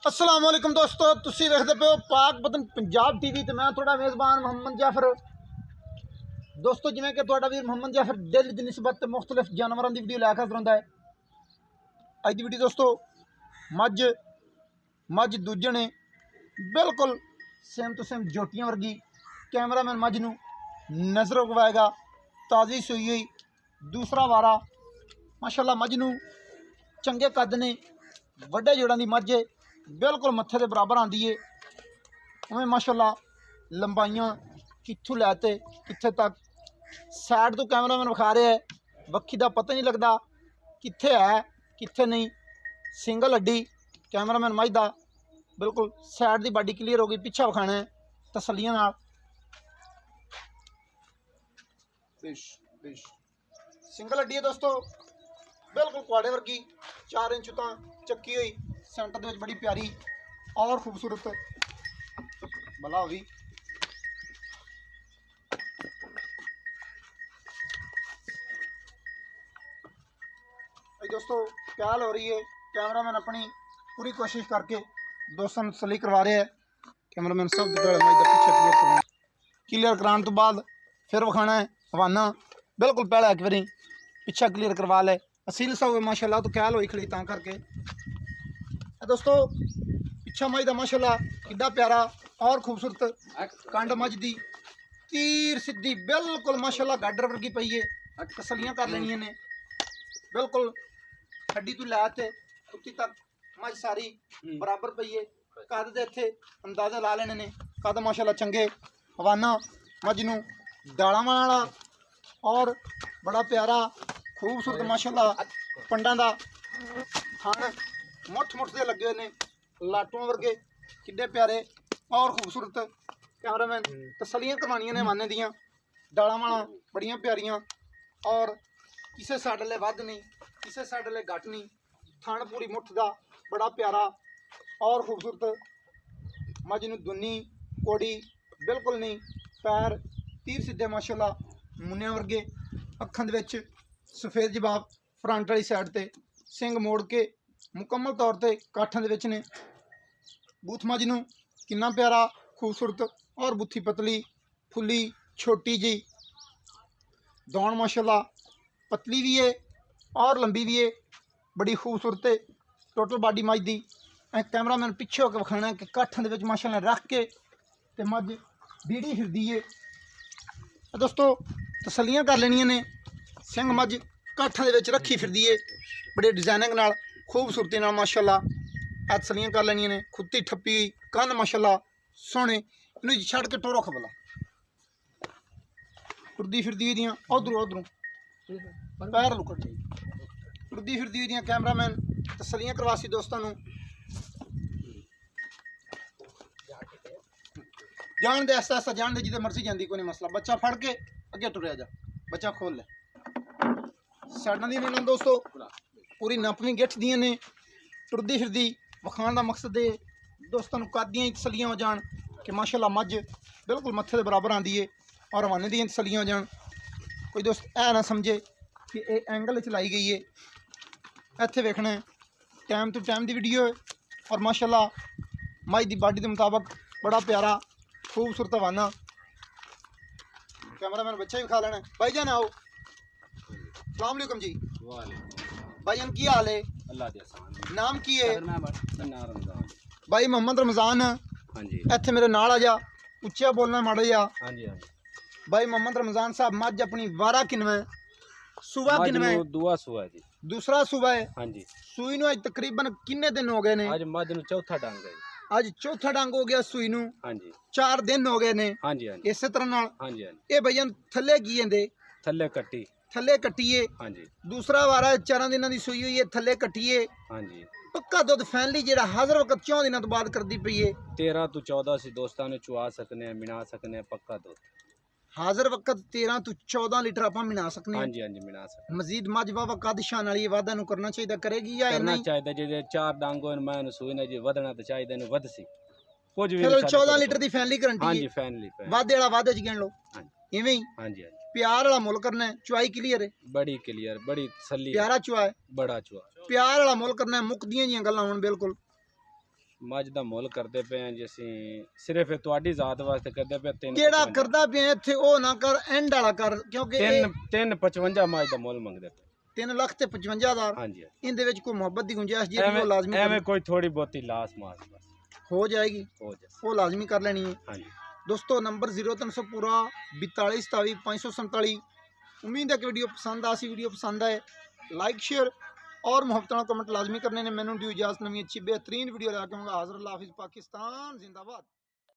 अस्सलाम वालेकुम दोस्तों, तुसी देखते पे हो पाक बतन पंजाब टीवी ते मैं थोड़ा मेज़बान मोहम्मद जाफर। दोस्तों जिवें कि तुहाडा वीर मोहम्मद जाफर डेली दी निस्बत ते मुख्तलिफ जानवरों की वीडियो लैके हाज़र हुंदा है। अज दी वीडियो दोस्तों मझ दूजे ने बिल्कुल सेम टू सेम जोटियां वर्गी। कैमरामैन मझ नूं नज़र उगवाएगा। ताज़ी सूई हुई दूसरा वारा माशाअल्लाह। मझ नूं चंगे कद ने, वड्डे जोड़ां दी मझ है, बिल्कुल मत्थे के बराबर आती है। उमें माशाअल्लाह लंबाइयां कित्थों लैते कित्थे तक सैड तो कैमरामैन विखा रहे है, वक्खी का पता नहीं लगता कित्थे है कित्थे नहीं। सिंगल हड्डी कैमरामैन मझ दा बिल्कुल सैड की बाडी क्लीयर हो गई। पिछा विखाना है तसलियां नाल। सिंगल हड्डी है दोस्तों, बिल्कुल कुआड़े वर्गी, 4 इंच तो चक्की हुई, सेंटर दे विच बड़ी प्यारी और खूबसूरत बला होगी। दोस्तों प्याल हो रही है। कैमरामैन अपनी पूरी कोशिश करके दोस्तों तसली करवा रहे हैं। कैमरामैन सब पीछे क्लीयर कराने तो बाद फिर विखाना है हवाना। बिल्कुल पहला एक बारी पिछा क्लीयर करवा ले। असील सा हुए माशाल्लाह तो ख्याल होई खड़ी ता करके। दोस्तों पिछा मझ दा माशाल्लाह किड्डा प्यारा और खूबसूरत कंड मझ दी तीर सीधी बिल्कुल माशाल्लाह गाडर वर्गी पई है। तसलियां कर लेनियां ने। बिल्कुल हड्डी तो लैते कुत्ती तक मझ सारी बराबर पई है। कद दे इत्थे अंदाजा ला लेने ने। कद माशाल्लाह चंगे हवाना मझ नूं दाला वाला और बड़ा प्यारा खूबसूरत माशाल्लाह पंडा दा थन मुठ मुठ से लगे ने, लाटों वर्गे किड्डे प्यारे और खूबसूरत। कैमरामैन तसलियां करवानियां ने हवाने दियां। डाला वाला बड़ियां प्यारियां और किसी साइड ले वध नहीं किसी साइड ले घट नहीं। थन पूरी मुठ दा बड़ा प्यारा और खूबसूरत। मझ नूं दुन्नी कोड़ी बिल्कुल नहीं, पैर तीर सीधे माशाल्लाह मुन्निया वर्गे। अखां दे विच सफेद जवाब फ्रंट वाली साइड ते, सिंग मोड़ के मुकम्मल तौर पर काठां दे विच ने। बूथ मझ नूं किन्ना प्यारा खूबसूरत और बुत्थी पतली फुली छोटी जी। दौड़ माशाल्लाह पतली भी है और लंबी भी है, बड़ी खूबसूरत है टोटल बॉडी मझ दी। कैमरामैन पिछे होकर विखाना कि काठां दे विच माशाल्लाह रख के ते मझ बीड़ी फिरदी है। दोस्तों तसलियां कर लेनियां ने। सिंह मझ काठां दे विच रखी फिरदी है बड़े डिजाइनिंग नाल खूबसूरती नाल माशाल्लाह। तसलियां कर लेनियां ने। खुत्ती ठप्पी कंध माशाल्लाह सोहने। इन्हूं छड़ के टोरो खबला टुरदी फिरदी हुई उधरों उधरों पैर लुकट टुरदी फिरदी हुई कैमरामैन तसलियां करवासी दोस्तों नूं। जान दे ऐसा ऐसा जान दे जिदे मर्जी जाती कोई नहीं मसला। बच्चा फड़ के अगे टुरया जा, बच्चा खोल ले। साइडां दी ने दोस्तों पूरी नपवीं गिठ दियां ने। टुरदी फिरदी विखाण दा मकसद है दोस्तों नूं कद दियां तसलियां हो जान कि माशाल्लाह मझ बिल्कुल मत्थे दे बराबर आंदी है और हवाने दियां तसलियां हो जान। कोई दोस्त ऐ ना समझे कि ये एंगल च लाई गई है। इत्थे वेखना है टाइम टू टाइम दी वीडियो है और माशाल्लाह मझ दी बाडी के मुताबिक बड़ा प्यारा खूबसूरत हवाना। कैमरामैन बच्चा भी खा लेना। भाईजान आओ। अस्सलाम वालेकुम जी। भाईजान की हाल है? नाम की है? भाई मोहम्मद रमजान। इत्थे मेरे नाल आ जा, उच्चा बोलना माड़ा जा। भाई मोहम्मद रमजान साहब मझ अपनी वारा किनवा सूबा किनवा है? दूसरा सूबा है। सूई नूं अज तकरीबन किन्ने दिन हो गए ने? चौथा डंग है। अज चौथा डंग हो गया सूई नूं। 4 दिन हो गए ने। इस तरह नाल ये भैया थले की कहंदे? थले कट्टिए। दूसरा वारा 4 दिनों की सूई हुई है, थले कट्टिए। पक्का दुध फैनली जेड़ा हाजर वक्त 4 दिनों तो बाद करती पई है। 13 तो 14 सी दोस्तां ने चुआ सकने मिना सकने पक्का दुध। हाजर वक्त 13 तो 14 लीटर आप मिना सकने। मिना सकने। मजीद मज वावा कद शान वाली वादा नु करना चाहिए, करेगी या करना नहीं? चाहिए जे 4 डांगो मैं सूई ने जी वधना तो चाहिए ने वध सी कुछ भी। फिर 14 लीटर की फैनली गारंटी है। फैनली वादे वाला वादे च गिन लो। इवें ही प्यार वाला मुल करना है। चुआई क्लियर है? बड़ी क्लियर बड़ी तसल्ली। प्यारा चुआ है, बड़ा चुआ। प्यार वाला मुल करना है। मुकदियां जी गल्लां हुण बिल्कुल ਮੱਝ ਦਾ ਮੁੱਲ ਕਰਦੇ ਪਏ ਹਾਂ ਜੀ ਅਸੀਂ ਸਿਰਫ ਤੁਹਾਡੀ ਜ਼ਾਤ ਵਾਸਤੇ ਕਰਦੇ ਪਏ 3 ਕਿਹੜਾ ਕਰਦਾ ਪਿਆ ਇੱਥੇ ਉਹ ਨਾ ਕਰ ਐਂਡ ਵਾਲਾ ਕਰ ਕਿਉਂਕਿ 355 ਮੱਝ ਦਾ ਮੁੱਲ ਮੰਗਦੇ ਪਏ 3 ਲੱਖ ਤੇ 55,000 ਹਾਂਜੀ ਇਹਦੇ ਵਿੱਚ ਕੋਈ ਮੁਹੱਬਤ ਦੀ ਗੁੰਜਾਇਸ਼ ਜਿਹੜੀ ਉਹ ਲਾਜ਼ਮੀ ਐਵੇਂ ਕੋਈ ਥੋੜੀ ਬਹੁਤੀ ਲਾਸ ਮਾਸ ਬਸ ਹੋ ਜਾਏਗੀ ਹੋ ਜਾਏ ਉਹ ਲਾਜ਼ਮੀ ਕਰ ਲੈਣੀ ਹੈ ਹਾਂਜੀ दोस्तों नंबर 0300 पूरा 42 27 547। उम्मीद है कि वीडियो पसंद आसी वीडियो पसंद आए लाइक शेयर और मुहब्बत कमेंट लाजमी करने ने मैंने दी इजाज़त नवी अच्छी बेहतरीन वीडियो लगा के हाजिर अल्लाह हाफिज़ पाकिस्तान जिंदाबाद।